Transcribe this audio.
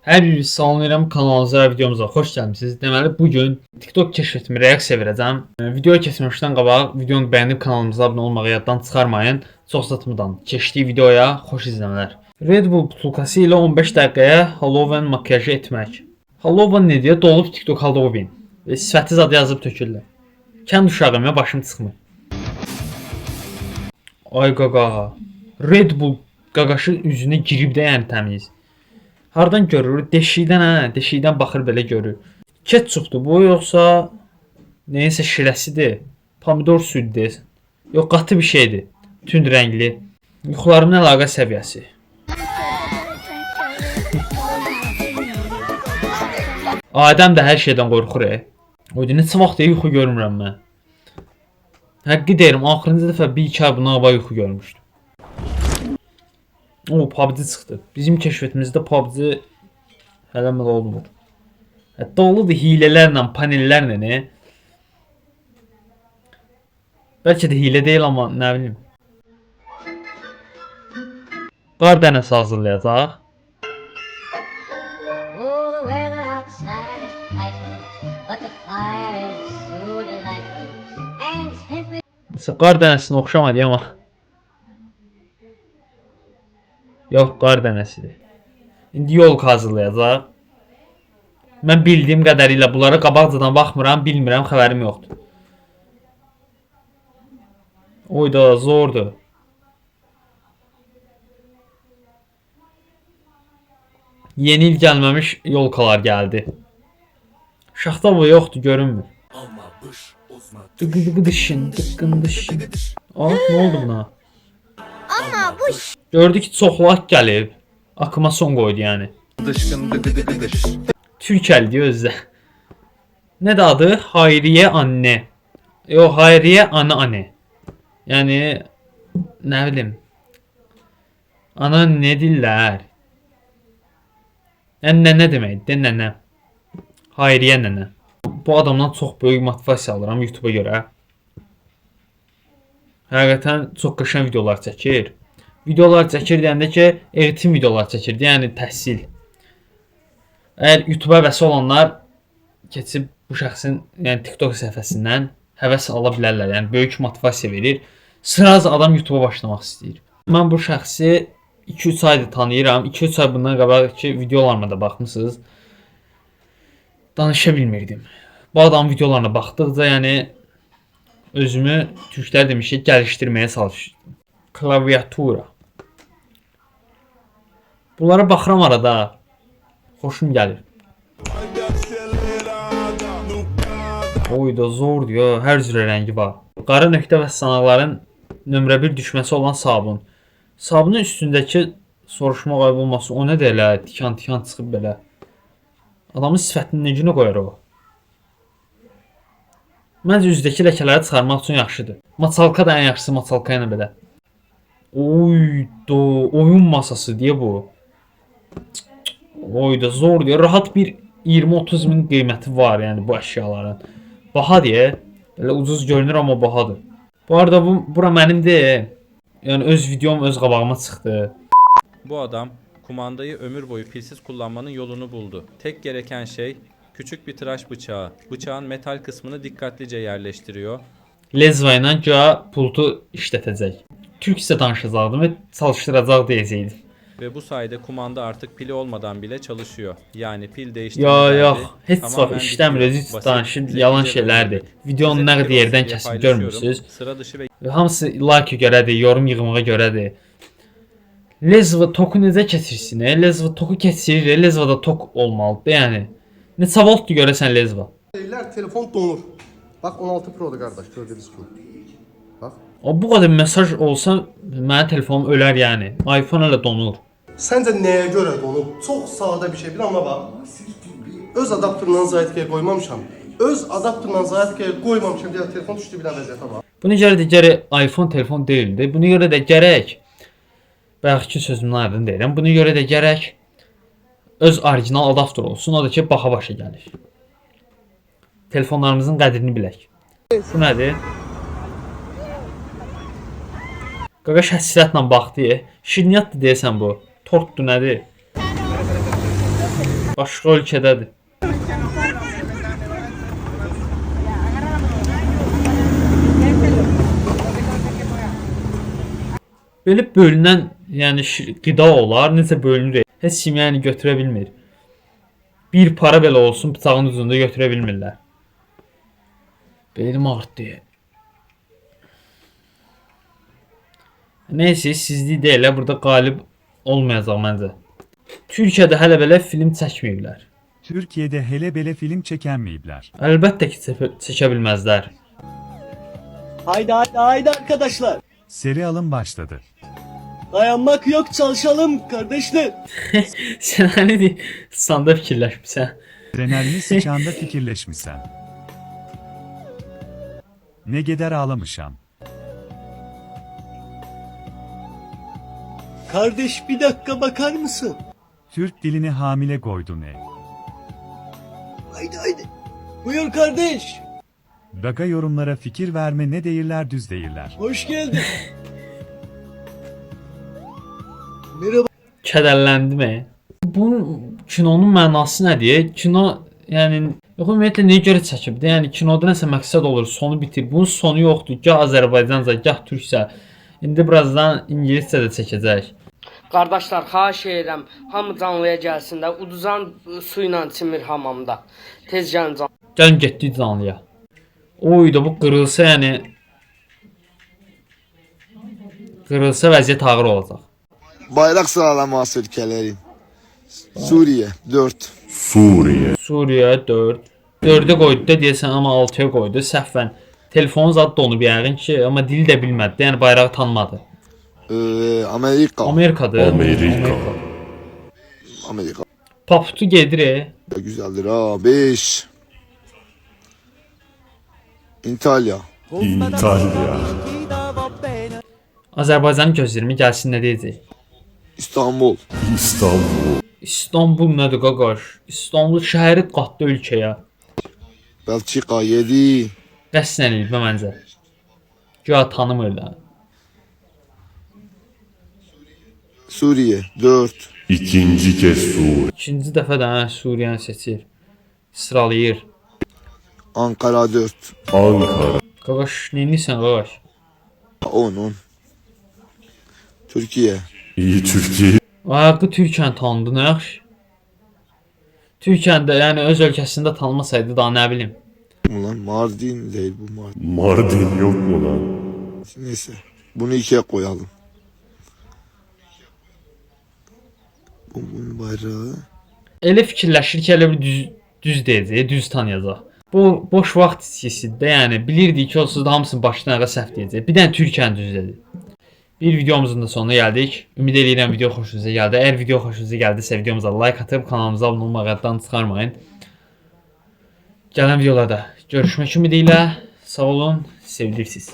Hər biri salamlayıram kanalımıza və videomuza xoş gəlmisiniz. Deməli bugün TikTok keşfetimi reaksiya verəcəm. Videoya keçməmişdən qabaq videonu bəyənib kanalımıza abunə olmağı yaddan çıxarmayın. Çox satmadan keçdiyi videoya xoş izləmələr. Red Bull butulkası ilə 15 dəqiqəyə Halloween makiyajı etmək. Halloween nə deyə dolub TikTok Halloween. Sifəti zad yazıb tökürlər. Kənd uşağım ya, başım çıxmır. Ay qaqa. Red Bull qaqaşın üzünə girib də yəni təmiz. Hardan görür? Deşikdən hə, deşikdən baxır belə görür. Ketçupdur bu yoxsa neysə şirəsidir? Pomidor südü desən. Yox, qatı bir şeydir. Tünd rəngli. Yuxularımın əlaqə səviyyəsi. Adəm də hər şeydən qorxur. Oydu neçə vaxt yuxu görmürəm mən. Həqqi deyirəm, axırıncı dəfə bir iki ay bundan qabaq yuxu görmüşdüm. O PUBG çıxdı. Bizim keşfetimizdə PUBG hələ məl olmur. Doludur hilələrlə, panellərlə nə? Bəlkə də hilə deyil, amma nə bilim. Qar dənəsi hazırlayacaq. Qar dənəsinə oxşamadı amma. Yox, qar dənəsidir. İndi yolka hazırlayacaq. Mən bildiyim qədərilə bunlara qabaqcadan baxmıram, bilmirəm, xəbərim yoxdur. Oyda zordur. Yeni il gəlməmiş yolkalar gəldi. Şaxta bu yoxdur, görünmür. Dıqı dışın, dıqqın dışın. Aa, nə oldu buna? Amma bu gördü ki, çoxlaq gəlib. Akıma son qoydu yəni. Türkəli deyə özdə. Nə də adı? Hayriye anne. Yox, Hayriye anne. Yəni nə bilim. Ana nə dillər? Nənə deməkdir, nənə. Hayriye nənə. Bu adamdan çox böyük motivasiya alıram YouTube'a görə. Həqiqətən çox qəşəng videolar çəkir. Videolar çəkir deyəndə ki, eğitim videolar çəkirdi, yəni təhsil. Əgər YouTube həvəsi olanlar keçib bu şəxsin, yəni TikTok səhifəsindən həvəs ala bilərlər. Yəni böyük motivasiya verir. Sıraz adam YouTube'a başlamaq istəyir. Mən bu şəxsi 2-3 aydır tanıyıram. 2-3 ay bundan qabaqki videolarıma da baxmısınız. Danışa bilmirdim. Bu adamın videolarına baxdıqca, yəni özümü türklər demişik gəlişdirməyə çalışırdım. Klaviatura. Bunlara baxıram arada. Xoşum gəlir. Oyda zor diyor. Hər cürə rəngi var. Qara nöqtə və sınaqların nömrə 1 düşməsi olan sabun. Sabunun üstündəki soruşma qaybolması o nə də elə tikan çıxıb belə. Adamın sifətini nə günə qoyar o? Məncə üzdəki ləkələri çıxarmaq üçün yaxşıdır. Maçalka da ən yaxşısı maçalka ilə belə. Oyda oyun masası deyə bu. Oyda zor deyə. Rahat bir 20-30 min qiyməti var yəni bu əşyaların. Baha deyə. Belə ucuz görünür amma bahadır. Bu arada bura mənimdir. Yəni öz videom öz qabağıma çıxdı. Bu adam kumandayı ömür boyu pilsiz kullanmanın yolunu buldu. Tek gereken şey küçük bir tıraş bıçağı. Bıçağın metal kısmını dikkatlice yerleştiriyor. Lezva ilə güya pultu işlətəcək. Türkçə danışacaqdım və çalışdıracaq deyəcəkdim. Ve bu sayede kumanda artık pili olmadan bile çalışıyor. Yani pil değiştirme Yox, heç vaxt işləmir, özü danışır, yalan şeylərdir. Videonun nə qədər yerdən kəsib görmürsünüz. Sıra dışı ve Hamısı like görədir, yorum yığmağa görədir. Lezva toku necə keçirsin? Lezva toku keçirir, Lezva da tok olmalıdır yəni. Neçə voltdur görəsən Lezva? Telefon donur. Bax 16 Pro'dur qardaş, gördüyünüz kimi. Bax. O bu qədər mesaj olsa mənim telefonum ölər yəni. iPhone elə donur. Səncə nəyə görə donub? Çox sadə bir şey, bir amma bax. Öz adapterından zayıtkaya qoymamışam. Öz adapterından zayıtkaya qoymamışam deyə telefon düşdü bir vəziyyətə bax. Buna görə də gərək iPhone telefon deyildi. Buna görə də gərək bayaqki sözümün aydın deyirəm. Buna görə də gərək öz orijinal adapter olsun. O da ki baha başa gəlir. Telefonlarımızın qədrini bilək. Bu nədir? Qaqaş həssasiyətlə baxdı. Şirniyyatdır deyəsən bu. Tortdur nədir? Başqa ölkədədir. Belə bölünən, yəni qida olar, necə bölünür? Heç kim yəni götürə bilmir. Bir para belə olsun bıçağın ucunda götürə bilmirlər. Belim ağrıdı. Neyse, sizlik deyil, burada qalib olmayacaq məncə. Türkiyədə hələ belə film çəkməyiblər. Türkiye'de hele bele film çekenmeyibler. Əlbəttə ki, çəkə bilməzlər. Haydi haydi haydi arkadaşlar. Serialın başladı. Dayanmak yok çalışalım kardeşler. Sən hani standa fikirləşmirsən. Trenerli sıçağında fikirleşmişsen. Ne geder ağlamışam. Kardeş bir dakika bakar mısın? Türk dilini hamile koydu ne? Haydi haydi. Buyur kardeş. Daga yorumlara fikir verme ne değiller düz değiller. Hoş geldin. Merhaba. Kədərləndimi? Bu kinonun mənası nədir? Kino, yəni ümumiyyətlə nəyə görə çəkibdi? Yəni kinoda nəsə məqsəd olur, sonu bitir. Bunun sonu yoxdur. Gah Azərbaycanca, gah türkcə. İndi birazdan ingiliscə də çəkəcək. Qardaşlar, xahiş edirəm, hamı canlıya gəlsin də, uduzan su ilə çimir hamamda. Tez gəlin can. Gəlin getdik canlıya. Oyda bu qırılsa, yəni qırılsa vəziyyət ağır olacaq. Bayrak sıralaması ülkelerin. Suriye 4. Suriya 4. 4-ə qoydu da deyəsən, amma 6-ya qoydu. Səhvən. Telefonun zad donub yəqin ki, amma dili də bilmədi. Yəni bayrağı tanımadı. Amerika. Amerikadır. Amerika. Paputu gedir. Güzeldir ha. 5. İtalya. Azərbaycanın gözlərimi gəlsin nə deyəcək? İstanbul. İstanbul nədir qaqaş? İstanbul şəhəri qatdı ölkəyə. Belçika 7. Qəsdən elbə məncə. Güya tanımırlar. Suriye 4. İkinci kez Suriye. İkinci dəfə də Suriyanı seçir. Sıralayır. Ankara 4. Ankara. Qaqaş, neyinlisən qaqaş? 10. Türkiye. İyi Türkiye. Ayaqı Türkiyəni tanıdı, nə yaxşı? Türkiyəndə, yəni öz ölkəsində tanımasaydı daha nə bilim. Ulan Mardin değil bu Mardin. Mardin yok mu lan? Neyse. Bunu 2'ye koyalım. Bunun bayrağı. Elə fikirləşir ki, elə bir düz deyəcək, düz tanıyacaq. Bu boş vaxt itkisidir də, yəni bilirdik ki, onsuz da hamısını başdan ayağa səhv deyəcək. Bir dənə Türkiyəni düz dedi. Bir videomuzun da sonuna gəldik. Ümid edirəm video xoşunuza gəldi. Əgər video xoşunuza gəldisə videomuza like atıb kanalımıza abunə olmağı yaddan çıxarmayın. Gələn videolarda görüşmək ümidilə. Sağ olun, sevilirsiniz.